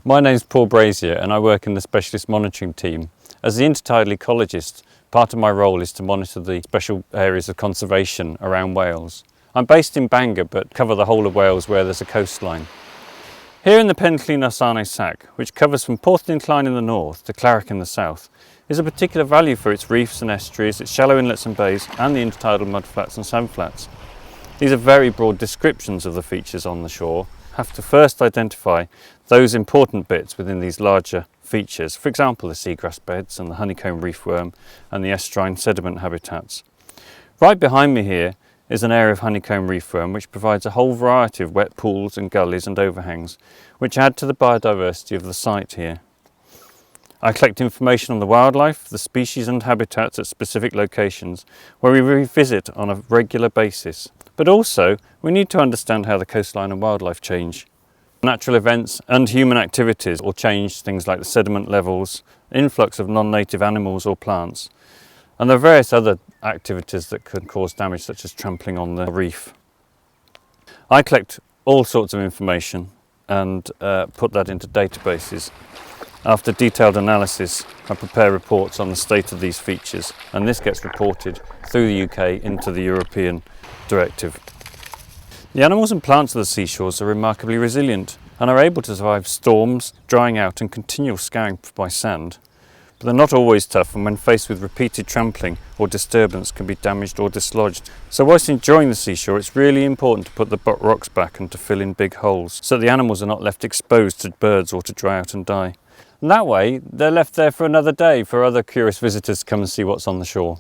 My name's Paul Brazier and I work in the specialist monitoring team. As the intertidal ecologist, part of my role is to monitor the special areas of conservation around Wales. I'm based in Bangor but cover the whole of Wales where there's a coastline. Here in the Penllyn Orsane Sac, which covers from Porthlyn Incline in the north to Clarick in the south, is a particular value for its reefs and estuaries, its shallow inlets and bays and the intertidal mudflats and sandflats. These are very broad descriptions of the features on the shore. Have to first identify those important bits within these larger features, for example the seagrass beds and the honeycomb reefworm and the estuarine sediment habitats. Right behind me here is an area of honeycomb reefworm which provides a whole variety of wet pools and gullies and overhangs which add to the biodiversity of the site here. I collect information on the wildlife, the species and habitats at specific locations where we revisit on a regular basis. But also, we need to understand how the coastline and wildlife change. Natural events and human activities will change things like the sediment levels, influx of non-native animals or plants, and there are various other activities that can cause damage such as trampling on the reef. I collect all sorts of information and put that into databases. After detailed analysis, I prepare reports on the state of these features, and this gets reported through the UK into the European directive. The animals and plants of the seashores are remarkably resilient and are able to survive storms, drying out and continual scouring by sand. But they're not always tough, and when faced with repeated trampling or disturbance can be damaged or dislodged. So whilst enjoying the seashore, it's really important to put the rocks back and to fill in big holes so that the animals are not left exposed to birds or to dry out and die. And that way they're left there for another day for other curious visitors to come and see what's on the shore.